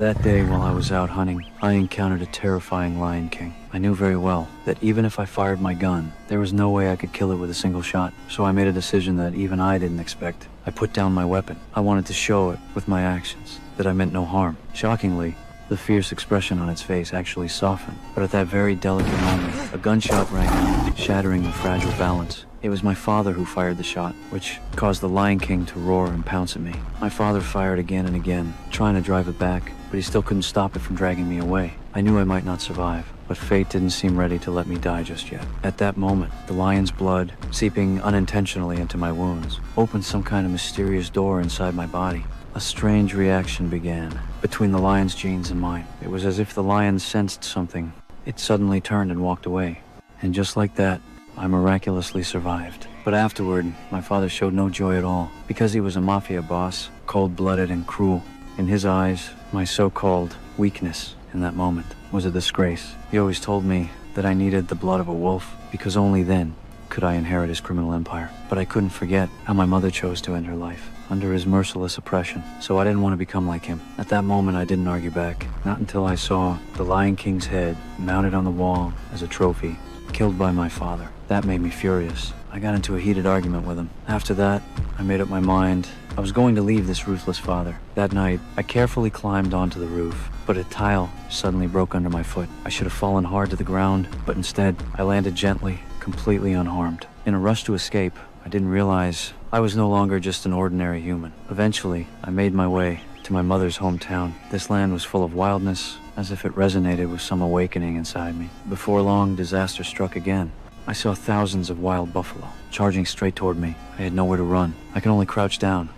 That day, while I was out hunting, I encountered a terrifying lion king. I knew very well that even if I fired my gun, there was no way I could kill it with a single shot. So I made a decision that even I didn't expect. I put down my weapon. I wanted to show it with my actions that I meant no harm. Shockingly, the fierce expression on its face actually softened. But at that very delicate moment, a gunshot rang out, shattering the fragile balance. It was my father who fired the shot, which caused the Lion King to roar and pounce at me. My father fired again and again, trying to drive it back, but he still couldn't stop it from dragging me away. I knew I might not survive, but fate didn't seem ready to let me die just yet. At that moment, the lion's blood, seeping unintentionally into my wounds, opened some kind of mysterious door inside my body. A strange reaction began between the lion's genes and mine. It was as if the lion sensed something. It suddenly turned and walked away. And just like that, I miraculously survived. But afterward, my father showed no joy at all. Because he was a mafia boss, cold-blooded and cruel. In his eyes, my so-called weakness in that moment was a disgrace. He always told me that I needed the blood of a wolf, because only then could I inherit his criminal empire. But I couldn't forget how my mother chose to end her life, under his merciless oppression, so I didn't want to become like him. At that moment, I didn't argue back, not until I saw the Lion King's head mounted on the wall as a trophy, killed by my father. That made me furious. I got into a heated argument with him. After that, I made up my mind I was going to leave this ruthless father. That night, I carefully climbed onto the roof, but a tile suddenly broke under my foot. I should have fallen hard to the ground, but instead, I landed gently, completely unharmed. In a rush to escape, I didn't realize I was no longer just an ordinary human. Eventually, I made my way to my mother's hometown. This land was full of wildness, as if it resonated with some awakening inside me. Before long, disaster struck again. I saw thousands of wild buffalo charging straight toward me. I had nowhere to run. I could only crouch down,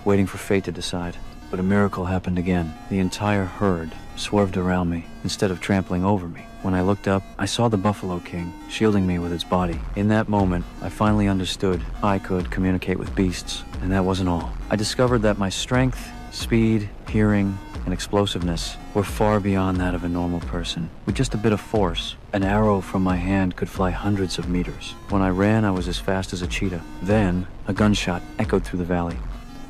waiting for fate to decide. But a miracle happened again. The entire herd swerved around me instead of trampling over me. When I looked up, I saw the Buffalo King shielding me with its body. In that moment, I finally understood I could communicate with beasts, and that wasn't all. I discovered that my strength, speed, hearing, and explosiveness were far beyond that of a normal person. With just a bit of force, an arrow from my hand could fly hundreds of meters. When I ran, I was as fast as a cheetah. Then, a gunshot echoed through the valley.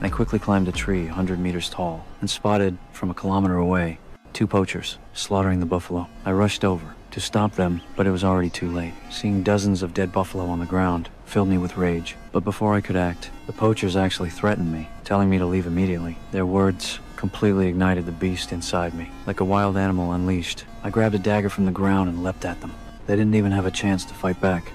I quickly climbed a tree 100 meters tall and spotted, from a kilometer away, 2 poachers slaughtering the buffalo. I rushed over to stop them, but it was already too late. Seeing dozens of dead buffalo on the ground filled me with rage. But before I could act, the poachers actually threatened me, telling me to leave immediately. Their words completely ignited the beast inside me. Like a wild animal unleashed, I grabbed a dagger from the ground and leapt at them. They didn't even have a chance to fight back.